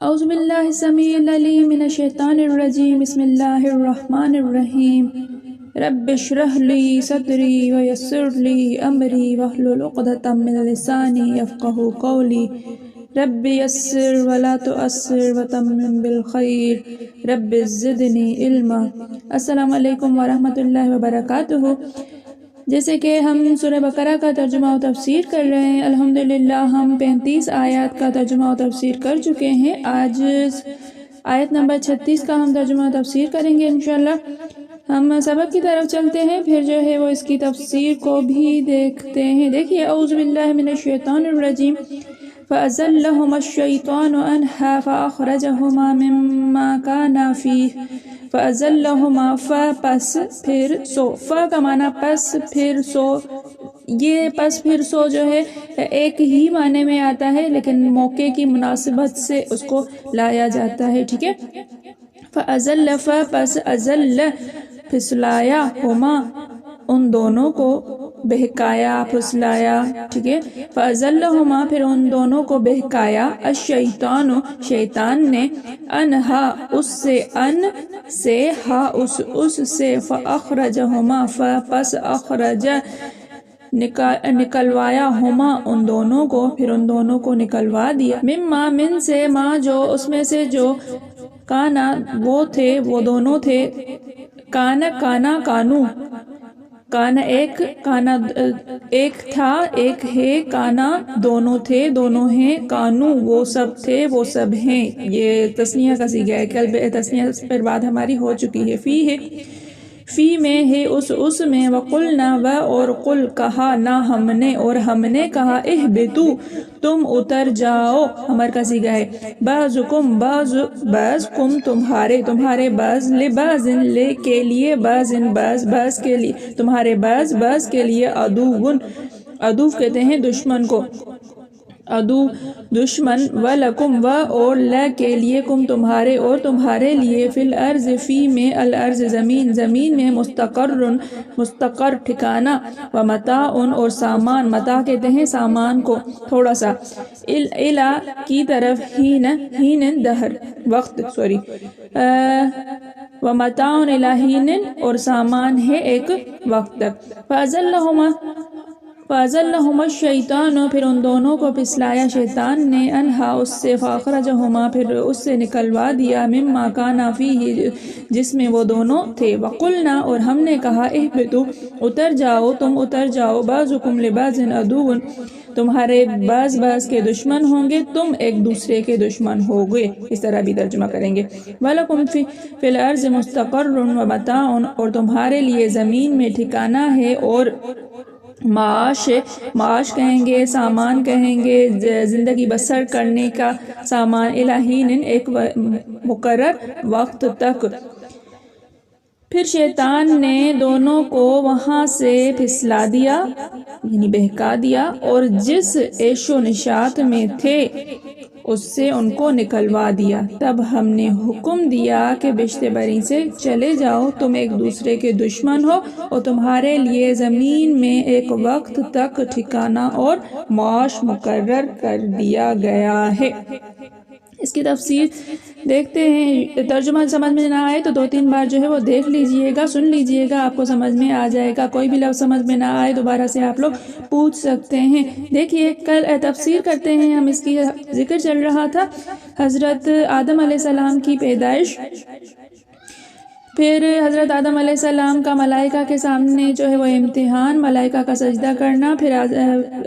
اعوذ باللہ السمیع العلیم من الشیطان الرجیم بسم اللہ الرحمن الرحیم رب اشرح لی صدری ویسر لی امری واحلل عقدۃ من لسانی یفقہوا قولی رب یسر ولا تعسر وتمم بالخیر رب زدنی علما۔ السلام علیکم ورحمۃ اللہ وبرکاتہ۔ جیسے کہ ہم سورہ بقرہ کا ترجمہ و تفسیر کر رہے ہیں، الحمدللہ ہم 35 آیات کا ترجمہ و تفسیر کر چکے ہیں۔ آج آیت نمبر 36 کا ہم ترجمہ و تفسیر کریں گے انشاءاللہ۔ ہم سبق کی طرف چلتے ہیں، پھر جو ہے وہ اس کی تفسیر کو بھی دیکھتے ہیں۔ دیکھیے، اعوذ باللہ من الشیطان الرجیم فَأَزَلَّهُمَا الشَّيْطَانُ عَنْهَا فَأَخْرَجَهُمَا مِمَّا كَانَا فِيهِ فَأَزَلَّهُمَا فا پس پھر سو، فا کا معنی پس پھر سو۔ یہ پس پھر سو جو ہے ایک ہی معنی میں آتا ہے، لیکن موقع کی مناسبت سے اس کو لایا جاتا ہے، ٹھیک ہے۔ فَأَزَلَّ فا پس ازل پھسلایا، ہما ان دونوں کو، بہکایا پھسلایا، ٹھیک ہے۔ فَأَزَلَّهُمَا پھر ان دونوں کو بہکایا، الشیطان شیطان نے، انہا اس سے، ان سے، ہا اس سے، فَأَخْرَجَهُمَا فا پس اخرج نکلوایا، ہما ان دونوں کو، پھر ان دونوں کو نکلوا دیا، مما من سے، ما جو اس میں سے جو، کانا وہ تھے، وہ دونوں تھے، کانا کانو، کانا ایک تھا، ایک ہے، کانا دونوں تھے، دونوں ہیں، کانو وہ سب تھے، وہ سب ہیں۔ یہ تثنیہ کا صیغہ ہے، کل تثنیہ پر بات ہماری ہو چکی ہے۔ فی ہے، فی میں ہے، اس میں، وقلنا و اور قل کہا، نہ ہم نے اور ہم نے کہا، اہبتو تم اتر جاؤ، امر کا صیغہ ہے، بعضکم بعض کم تمہارے بعض، لبعض لے کے لیے، بعض کے لیے، تمہارے بعض کے لیے، عدو کہتے ہیں دشمن کو، عدو دشمن، ولکم و اور لا کے لیے، کم تمہارے اور تمہارے لیے، فی الارض فی میں، الارض زمین میں، مستقر ٹھکانہ، و متاع اور سامان، متاع کہتے ہیں سامان کو، تھوڑا سا، الا کی طرف، ہین دہر وقت، و متاع الی ہین اور سامان ہے ایک وقت تک۔ فَأَزَلَّهُمَا الشَّيْطَانُ پھر ان دونوں کو پھسلایا شیطان نے، انہا اس سے، فَأَخْرَجَهُمَا پھر اس سے نکلوا دیا، مِمَّا كَانَا فِيهِ جس میں وہ دونوں تھے، وَقُلْنَا اور ہم نے کہا، اہبتوا اتر جاؤ، تم اتر جاؤ، بَعْضُكُمْ لِبَعْضٍ عَدُوٌّ تمہارے بعض کے دشمن ہوں گے، تم ایک دوسرے کے دشمن ہوگے، اس طرح بھی ترجمہ کریں گے۔ وَلَكُمْ فِي الْأَرْضِ مُسْتَقَرٌّ وَمَتَاعٌ اور تمہارے لیے زمین میں ٹھکانہ ہے اور معاش کہیں گے، سامان کہیں گے، زندگی بسر کرنے کا سامان، الی حین ایک مقرر وقت تک۔ پھر شیطان نے دونوں کو وہاں سے پھسلا دیا، یعنی بہکا دیا، اور جس عیش و نشاط میں تھے اس سے ان کو نکلوا دیا۔ تب ہم نے حکم دیا کہ بشت بری سے چلے جاؤ، تم ایک دوسرے کے دشمن ہو، اور تمہارے لیے زمین میں ایک وقت تک ٹھکانہ اور معاش مقرر کر دیا گیا ہے۔ اس کی تفسیر دیکھتے ہیں۔ ترجمہ سمجھ میں نہ آئے تو 2-3 بار جو ہے وہ دیکھ لیجئے گا، سن لیجئے گا، آپ کو سمجھ میں آ جائے گا۔ کوئی بھی لفظ سمجھ میں نہ آئے دوبارہ سے آپ لوگ پوچھ سکتے ہیں۔ دیکھیے، کل تفسیر کرتے ہیں ہم، اس کی ذکر چل رہا تھا حضرت آدم علیہ السلام کی پیدائش، پھر حضرت آدم علیہ السلام کا ملائکہ کے سامنے جو ہے وہ امتحان، ملائکہ کا سجدہ کرنا، پھر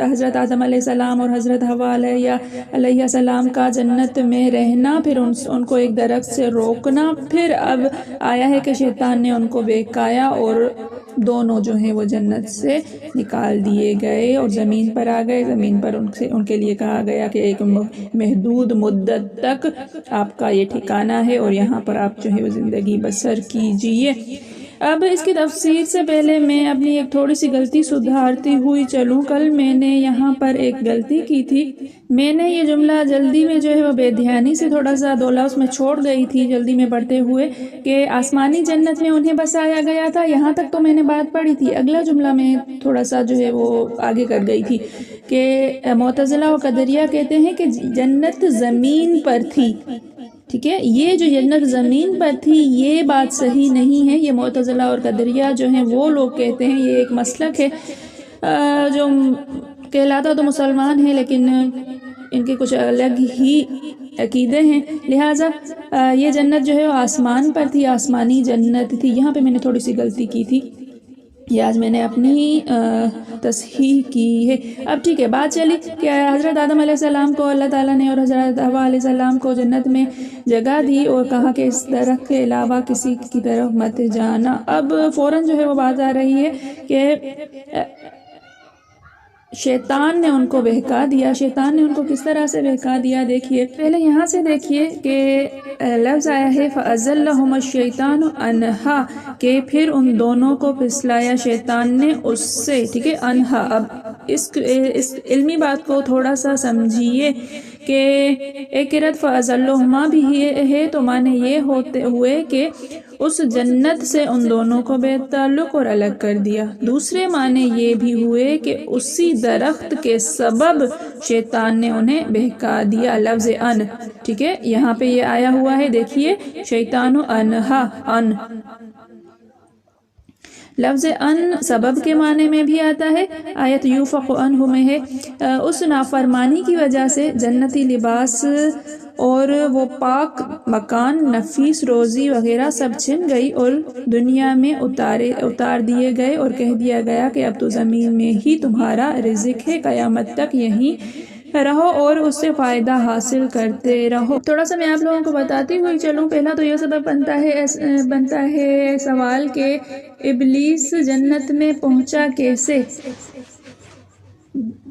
حضرت آدم علیہ السلام اور حضرت حوا علیہ السلام کا جنت میں رہنا، پھر ان کو ایک درخت سے روکنا، پھر اب آیا ہے کہ شیطان نے ان کو بہکایا اور دونوں جو ہیں وہ جنت سے نکال دیے گئے اور زمین پر آ گئے۔ زمین پر ان کے لیے کہا گیا کہ ایک محدود مدت تک آپ کا یہ ٹھکانہ ہے اور یہاں پر آپ جو ہے وہ زندگی بسر کیجئے۔ اب اس کی تفسیر سے پہلے میں اپنی ایک تھوڑی سی غلطی سدھارتی ہوئی چلوں۔ کل میں نے یہاں پر ایک غلطی کی تھی، میں نے یہ جملہ جلدی میں جو ہے وہ بے دھیانی سے تھوڑا سا دو لفظ میں چھوڑ گئی تھی جلدی میں پڑھتے ہوئے کہ آسمانی جنت میں انہیں بسایا گیا تھا، یہاں تک تو میں نے بات پڑھی تھی۔ اگلا جملہ میں تھوڑا سا جو ہے وہ آگے کر گئی تھی کہ معتزلہ و قدریہ کہتے ہیں کہ جنت زمین پر تھی، ٹھیک ہے، یہ جو جنت زمین پر تھی یہ بات صحیح نہیں ہے۔ یہ معتزلہ اور قدریہ جو ہیں وہ لوگ کہتے ہیں، یہ ایک مسلک ہے جو کہلاتا تو مسلمان ہیں لیکن ان کے کچھ الگ ہی عقیدے ہیں، لہٰذا یہ جنت جو ہے وہ آسمان پر تھی، آسمانی جنت تھی۔ یہاں پہ میں نے تھوڑی سی غلطی کی تھی، یہ آج میں نے اپنی تصحیح کی ہے۔ اب ٹھیک ہے، بات چلی کہ حضرت آدم علیہ السلام کو اللہ تعالیٰ نے اور حضرت حوا علیہ السلام کو جنت میں جگہ دی اور کہا کہ اس درخت کے علاوہ کسی کی طرف مت جانا۔ اب فوراً جو ہے وہ بات آ رہی ہے کہ شیطان نے ان کو بہکا دیا۔ شیطان نے ان کو کس طرح سے بہکا دیا؟ دیکھیے، پہلے یہاں سے دیکھیے کہ لفظ آیا ہے فَأَزَلَّهُمَا الشَّيْطَانُ عَنْهَا، کہ پھر ان دونوں کو پھسلایا شیطان نے اس سے، ٹھیک ہے، انہا۔ اب اس علمی بات کو تھوڑا سا سمجھیے کہ ایک قرأت فَأَزَلَّهُمَا بھی ہے تو معنی یہ ہوتے ہوئے کہ اس جنت سے ان دونوں کو بے تعلق اور الگ کر دیا۔ دوسرے معنی یہ بھی ہوئے کہ اسی درخت کے سبب شیطان نے انہیں بہکا دیا، لفظ ان، ٹھیک ہے، یہاں پہ یہ آیا ہوا ہے، دیکھیے شیطان انہا، ان لفظ ان سبب کے معنی میں بھی آتا ہے۔ آیت یوفق عنہ میں ہے اس نافرمانی کی وجہ سے جنتی لباس اور وہ پاک مکان، نفیس روزی وغیرہ سب چھن گئی اور دنیا میں اتار دیے گئے اور کہہ دیا گیا کہ اب تو زمین میں ہی تمہارا رزق ہے، قیامت تک یہیں رہو اور اس سے فائدہ حاصل کرتے رہو۔ تھوڑا سا میں آپ لوگوں کو بتاتی ہوئی چلوں، پہلا تو یہ سبب بنتا ہے سوال کہ ابلیس جنت میں پہنچا کیسے؟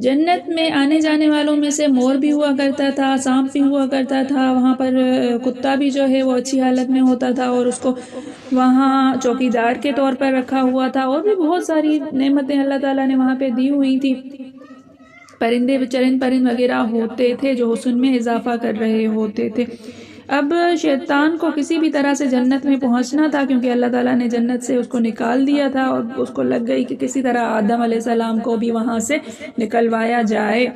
جنت میں آنے جانے والوں میں سے مور بھی ہوا کرتا تھا، سانپ بھی ہوا کرتا تھا، وہاں پر کتا بھی جو ہے وہ اچھی حالت میں ہوتا تھا اور اس کو وہاں چوکیدار کے طور پر رکھا ہوا تھا، اور بھی بہت ساری نعمتیں اللہ تعالیٰ نے وہاں پہ دی ہوئی تھی۔ پرندے چرند پرند وغیرہ ہوتے تھے جو حسن میں اضافہ کر رہے ہوتے تھے۔ اب شیطان کو کسی بھی طرح سے جنت میں پہنچنا تھا کیونکہ اللہ تعالیٰ نے جنت سے اس کو نکال دیا تھا اور اس کو لگ گئی کہ کسی طرح آدم علیہ السلام کو بھی وہاں سے نکلوایا جائے،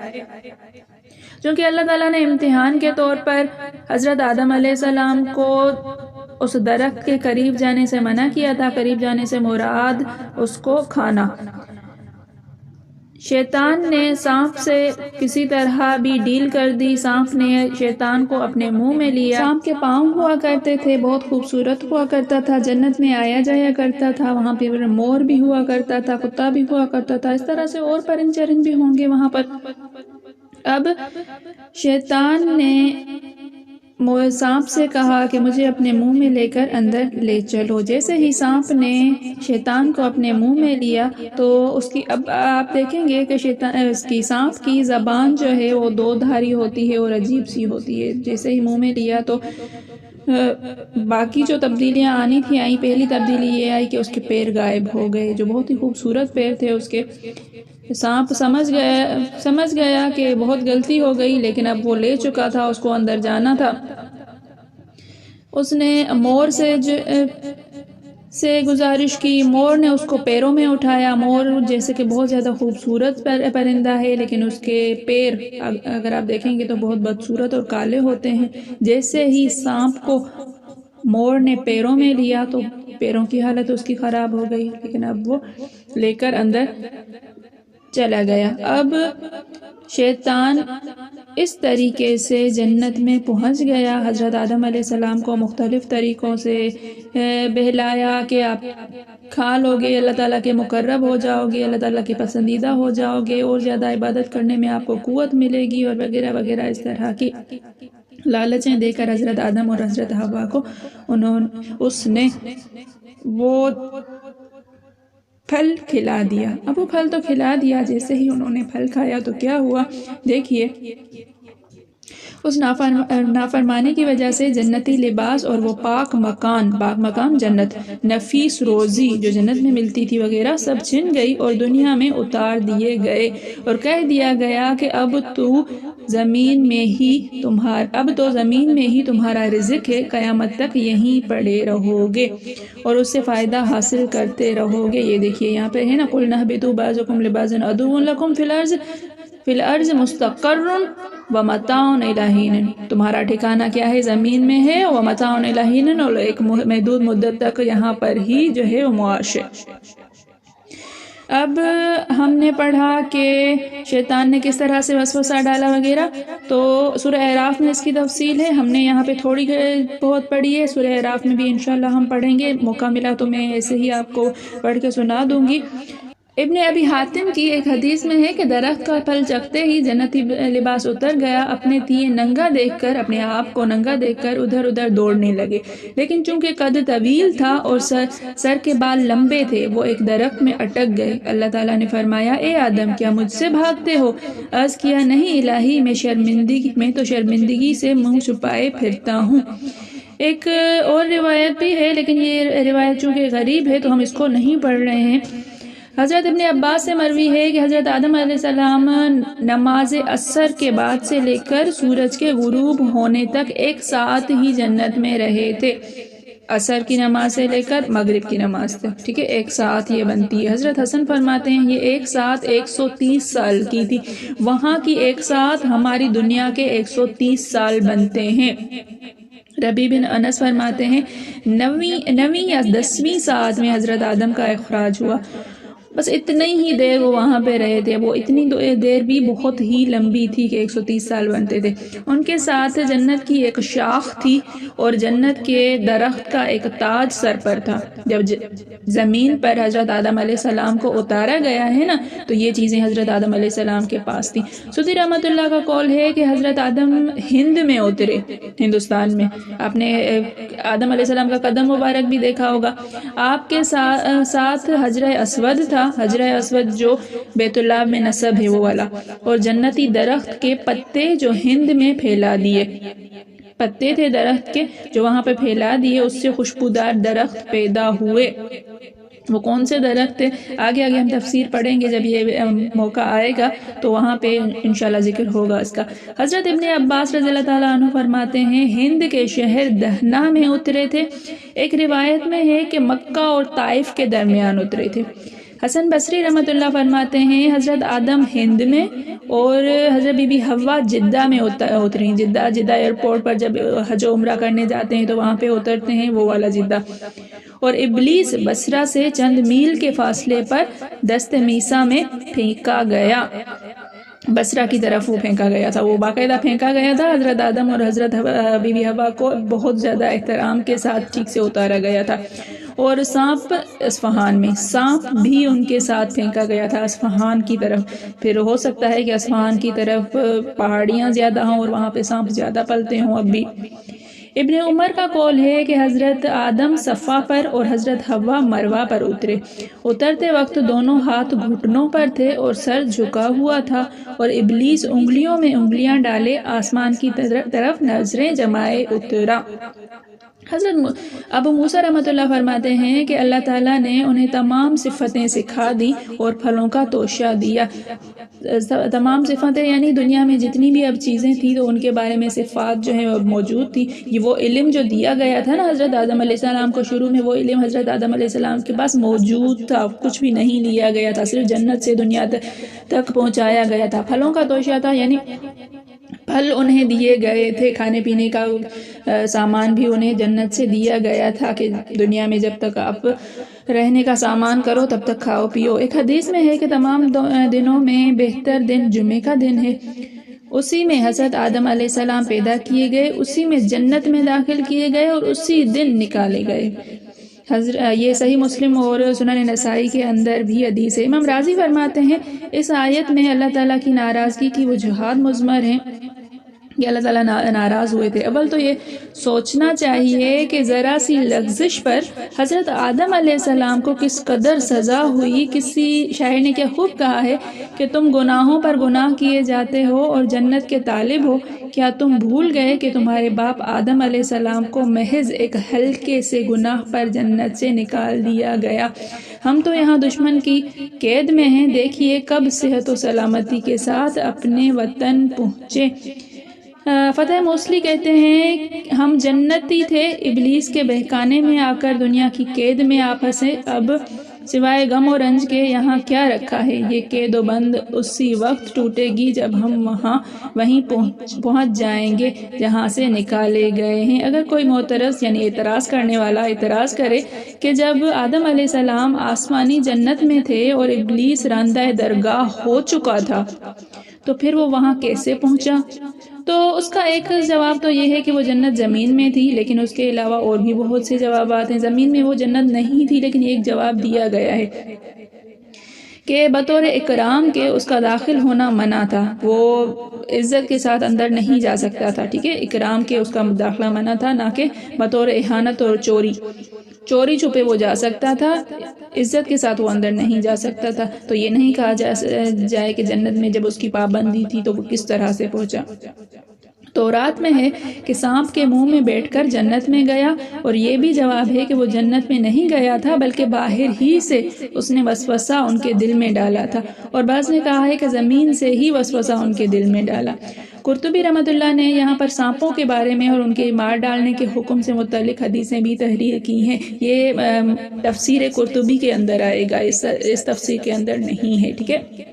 چونکہ اللہ تعالیٰ نے امتحان کے طور پر حضرت آدم علیہ السلام کو اس درخت کے قریب جانے سے منع کیا تھا۔ قریب جانے سے مراد اس کو کھانا۔ شیطان نے سانپ سے کسی طرح بھی ڈیل کر دی، سانپ نے شیطان کو اپنے منہ میں لیا۔ سانپ کے پاؤں ہوا کرتے تھے، بہت خوبصورت ہوا کرتا تھا، جنت میں آیا جایا کرتا تھا، وہاں پہ مور بھی ہوا کرتا تھا، کتا بھی ہوا کرتا تھا، اس طرح سے اور پرند چرند بھی ہوں گے وہاں پر۔ اب شیطان نے سانپ سے کہا کہ مجھے اپنے منہ میں لے کر اندر لے چلو۔ جیسے ہی سانپ نے شیطان کو اپنے منہ میں لیا تو اس کی، اب آپ دیکھیں گے کہ اس کی سانپ کی زبان جو ہے وہ دو دھاری ہوتی ہے اور عجیب سی ہوتی ہے۔ جیسے ہی منہ میں لیا تو باقی جو تبدیلیاں آنی تھی آئیں۔ پہلی تبدیلی یہ آئی کہ اس کے پیر غائب ہو گئے، جو بہت ہی خوبصورت پیر تھے اس کے۔ سانپ سمجھ گیا کہ بہت غلطی ہو گئی، لیکن اب وہ لے چکا تھا، اس کو اندر جانا تھا۔ اس نے مور سے گزارش کی، مور نے اس کو پیروں میں اٹھایا۔ مور جیسے کہ بہت زیادہ خوبصورت پرندہ ہے لیکن اس کے پیر اگر آپ دیکھیں گے تو بہت بدصورت اور کالے ہوتے ہیں۔ جیسے ہی سانپ کو مور نے پیروں میں لیا تو پیروں کی حالت اس کی خراب ہو گئی، لیکن اب وہ لے کر اندر چلا گیا۔ اب شیطان اس طریقے سے جنت میں پہنچ گیا۔ حضرت آدم علیہ السلام کو مختلف طریقوں سے بہلایا کہ آپ کھا لو گے، اللہ تعالیٰ کے مقرب ہو جاؤ گے، اللہ تعالیٰ کے پسندیدہ ہو جاؤ گے، اور زیادہ عبادت کرنے میں آپ کو قوت ملے گی، اور وغیرہ وغیرہ اس طرح کی لالچیں دے کر حضرت آدم اور حضرت حوا کو اس نے وہ پھل کھلا دیا۔ اب وہ پھل تو کھلا دیا، جیسے ہی انہوں نے پھل کھایا تو کیا ہوا دیکھیے، اس نافرمانی کی وجہ سے جنتی لباس اور وہ پاک مکان جنت، نفیس روزی جو جنت میں ملتی تھی وغیرہ سب چھن گئی اور دنیا میں اتار دیے گئے، اور کہہ دیا گیا کہ اب تو زمین میں ہی تمہارا رزق ہے، قیامت تک یہیں پڑے رہو گے اور اس سے فائدہ حاصل کرتے رہو گے۔ یہ دیکھیے یہاں پہ ہے نا، قُلْ نَهْبِطُوا بَعْضُكُمْ لِبَعْضٍ عَدُوٌّ لَكُمْ فِي الْأَرْضِ مُسْتَقَرٌّ وَمَتَاعٌ إِلَىٰ حِینٍ، تمہارا ٹھکانہ کیا ہے؟ زمین میں ہے، وَمَتَاعٌ إِلَىٰ حِینٍ، اور ایک محدود مدت تک یہاں پر ہی جو ہے وہ معاش ہے۔ اب ہم نے پڑھا کہ شیطان نے کس طرح سے وسوسہ ڈالا وغیرہ، تو سورہ اعراف میں اس کی تفصیل ہے، ہم نے یہاں پہ تھوڑی بہت پڑھی ہے، سورہ اعراف میں بھی انشاءاللہ ہم پڑھیں گے، موقع ملا تو میں ایسے ہی آپ کو پڑھ کے سنا دوں گی۔ ابن ابی حاتم کی ایک حدیث میں ہے کہ درخت کا پھل چکھتے ہی جنتی لباس اتر گیا، اپنے آپ کو ننگا دیکھ کر ادھر ادھر دوڑنے لگے، لیکن چونکہ قد طویل تھا اور سر کے بال لمبے تھے وہ ایک درخت میں اٹک گئے۔ اللہ تعالیٰ نے فرمایا، اے آدم کیا مجھ سے بھاگتے ہو؟ عرض کیا، نہیں الہی، میں تو شرمندگی سے منہ چھپائے پھرتا ہوں۔ ایک اور روایت بھی ہے لیکن یہ روایت چونکہ غریب ہے تو ہم اس کو نہیں پڑھ رہے ہیں۔ حضرت ابن عباس سے مروی ہے کہ حضرت آدم علیہ السلام نماز عصر کے بعد سے لے کر سورج کے غروب ہونے تک ایک ساتھ ہی جنت میں رہے تھے، عصر کی نماز سے لے کر مغرب کی نماز تک، ٹھیک ہے، ایک ساتھ یہ بنتی ہے۔ حضرت حسن فرماتے ہیں یہ ایک ساتھ 130 سال کی تھی، وہاں کی ایک ساتھ ہماری دنیا کے 130 سال بنتے ہیں۔ ربیع بن انس فرماتے ہیں 9ویں یا 10ویں ساعت میں حضرت آدم کا اخراج ہوا، بس اتنی ہی دیر وہ وہاں پہ رہے تھے، وہ اتنی دیر بھی بہت ہی لمبی تھی کہ 130 سال بنتے تھے۔ ان کے ساتھ جنت کی ایک شاخ تھی اور جنت کے درخت کا ایک تاج سر پر تھا۔ جب زمین پر حضرت آدم علیہ السلام کو اتارا گیا ہے نا، تو یہ چیزیں حضرت آدم علیہ السلام کے پاس تھیں۔ سدی رحمۃ اللہ کا قول ہے کہ حضرت آدم ہند میں اترے، ہندوستان میں۔ آپ نے آدم علیہ السلام کا قدم مبارک بھی دیکھا ہوگا۔ آپ کے ساتھ حجر اسود تھا، حجر اسود جو بیت اللہ میں نصب ہے وہ والا، اور جنتی درخت کے پتے جو ہند میں پھیلا دیے، پتے تھے درخت کے جو وہاں پہ پھیلا دیے، اس سے خوشبودار درخت پیدا ہوئے۔ وہ کون سے درخت تھے آگے ہم تفسیر پڑھیں گے، جب یہ موقع آئے گا تو وہاں پہ انشاءاللہ ذکر ہوگا اس کا۔ حضرت ابن عباس رضی اللہ تعالیٰ عنہ فرماتے ہیں ہند کے شہر دہنہ میں اترے تھے، ایک روایت میں ہے کہ مکہ اور طائف کے درمیان اترے تھے۔ حسن بصری رحمۃ اللہ فرماتے ہیں حضرت آدم ہند میں اور حضرت بی بی حوا جدہ میں اتری، جدہ ایئرپورٹ پر جب حج و عمرہ کرنے جاتے ہیں تو وہاں پہ اترتے ہیں، وہ والا جدہ۔ اور ابلیس بصرہ سے چند میل کے فاصلے پر دست میسا میں پھینکا گیا، بصرہ کی طرف وہ پھینکا گیا تھا، وہ باقاعدہ پھینکا گیا تھا۔ حضرت آدم اور حضرت بی بی حوا کو بہت زیادہ احترام کے ساتھ ٹھیک سے اتارا گیا تھا۔ اور سانپ اصفہان میں، سانپ بھی ان کے ساتھ پھینکا گیا تھا اصفہان کی طرف۔ پھر ہو سکتا ہے کہ اصفہان کی طرف پہاڑیاں زیادہ ہوں اور وہاں پہ سانپ زیادہ پلتے ہوں اب بھی۔ ابن عمر کا قول ہے کہ حضرت آدم صفا پر اور حضرت حوا مروہ پر اترتے وقت دونوں ہاتھ گھٹنوں پر تھے اور سر جھکا ہوا تھا، اور ابلیس انگلیوں میں انگلیاں ڈالے آسمان کی طرف نظریں جمائے اترا۔ حضرت ابو موسیٰ رحمۃ اللہ فرماتے ہیں کہ اللہ تعالیٰ نے انہیں تمام صفتیں سکھا دی اور پھلوں کا توشہ دیا۔ تمام صفتیں یعنی دنیا میں جتنی بھی اب چیزیں تھیں تو ان کے بارے میں صفات جو ہیں موجود تھی۔ یہ وہ علم جو دیا گیا تھا نا حضرت آدم علیہ السلام کو، شروع میں وہ علم حضرت آدم علیہ السلام کے پاس موجود تھا، کچھ بھی نہیں لیا گیا تھا، صرف جنت سے دنیا تک پہنچایا گیا تھا۔ پھلوں کا توشہ تھا، یعنی پھل انہیں دیے گئے تھے، کھانے پینے کا سامان بھی انہیں جنت سے دیا گیا تھا کہ دنیا میں جب تک آپ رہنے کا سامان کرو تب تک کھاؤ پیو۔ ایک حدیث میں ہے کہ تمام دنوں میں بہتر دن جمعے کا دن ہے، اسی میں حضرت آدم علیہ السلام پیدا کیے گئے، اسی میں جنت میں داخل کیے گئے اور اسی دن نکالے گئے۔ یہ صحیح مسلم اور سنن نسائی کے اندر بھی حدیث ہے۔ امام راضی فرماتے ہیں اس آیت میں اللہ تعالیٰ کی ناراضگی کی وجوہات مضمر ہیں۔ کہ اللہ تعالیٰ ناراض ہوئے تھے۔ اول تو یہ سوچنا چاہیے کہ ذرا سی لغزش پر حضرت آدم علیہ السلام کو کس قدر سزا ہوئی۔ کسی شاعر نے کیا خوب کہا ہے کہ تم گناہوں پر گناہ کیے جاتے ہو اور جنت کے طالب ہو، کیا تم بھول گئے کہ تمہارے باپ آدم علیہ السلام کو محض ایک ہلکے سے گناہ پر جنت سے نکال دیا گیا؟ ہم تو یہاں دشمن کی قید میں ہیں، دیکھیے کب صحت و سلامتی کے ساتھ اپنے وطن پہنچے۔ فتح موصلی کہتے ہیں ہم جنتی تھے، ابلیس کے بہکانے میں آ کر دنیا کی قید میں آ پھنسے، اب سوائے غم و رنج کے یہاں کیا رکھا ہے؟ یہ قید و بند اسی وقت ٹوٹے گی جب ہم وہیں پہنچ جائیں گے جہاں سے نکالے گئے ہیں۔ اگر کوئی معترض یعنی اعتراض کرنے والا اعتراض کرے کہ جب آدم علیہ السلام آسمانی جنت میں تھے اور ابلیس راندہ درگاہ ہو چکا تھا تو پھر وہ وہاں کیسے پہنچا؟ تو اس کا ایک جواب تو یہ ہے کہ وہ جنت زمین میں تھی، لیکن اس کے علاوہ اور بھی بہت سے جوابات ہیں۔ زمین میں وہ جنت نہیں تھی، لیکن ایک جواب دیا گیا ہے کہ بطور اکرام کے اس کا داخل ہونا منع تھا، وہ عزت کے ساتھ اندر نہیں جا سکتا تھا، ٹھیک ہے، اکرام کے اس کا داخلہ منع تھا، نہ کہ بطور اہانت اور چوری چھپے وہ جا سکتا تھا، عزت کے ساتھ وہ اندر نہیں جا سکتا تھا۔ تو یہ نہیں کہا جائے کہ جنت میں جب اس کی پابندی تھی تو وہ کس طرح سے پہنچا۔ تورات میں ہے کہ سانپ کے منہ میں بیٹھ کر جنت میں گیا، اور یہ بھی جواب ہے کہ وہ جنت میں نہیں گیا تھا بلکہ باہر ہی سے اس نے وسوسہ ان کے دل میں ڈالا تھا، اور بعض نے کہا ہے کہ زمین سے ہی وسوسہ ان کے دل میں ڈالا۔ قرطبی رحمۃ اللہ نے یہاں پر سانپوں کے بارے میں اور ان کے مار ڈالنے کے حکم سے متعلق حدیثیں بھی تحریر کی ہیں، یہ تفسیر قرطبی کے اندر آئے گا، اس تفسیر کے اندر نہیں ہے، ٹھیک ہے۔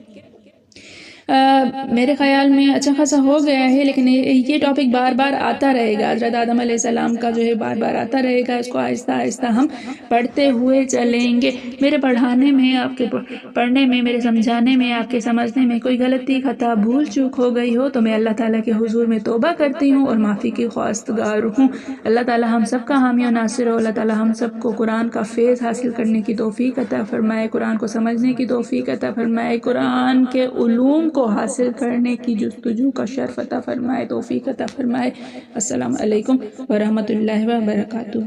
میرے خیال میں اچھا خاصا ہو گیا ہے، لیکن یہ ٹاپک بار بار آتا رہے گا، حضرت آدم علیہ السلام کا جو ہے بار بار آتا رہے گا، اس کو آہستہ آہستہ ہم پڑھتے ہوئے چلیں گے۔ میرے پڑھانے میں، آپ کے پڑھنے میں، میرے سمجھانے میں، آپ کے سمجھنے میں کوئی غلطی خطا بھول چوک ہو گئی ہو تو میں اللہ تعالیٰ کے حضور میں توبہ کرتی ہوں اور معافی کی خواستگار ہوں۔ اللہ تعالیٰ ہم سب کا حامی و ناصر ہو، اللہ تعالیٰ ہم سب کو قرآن کا فیض حاصل کرنے کی توفیق عطا فرمائے، قرآن کو سمجھنے کی توفیق عطا فرمائے، قرآن کے علوم کو حاصل کرنے کی جستجو کا شرف عطا فرمائے، توفیق عطا فرمائے۔ السلام علیکم ورحمۃ اللہ وبرکاتہ۔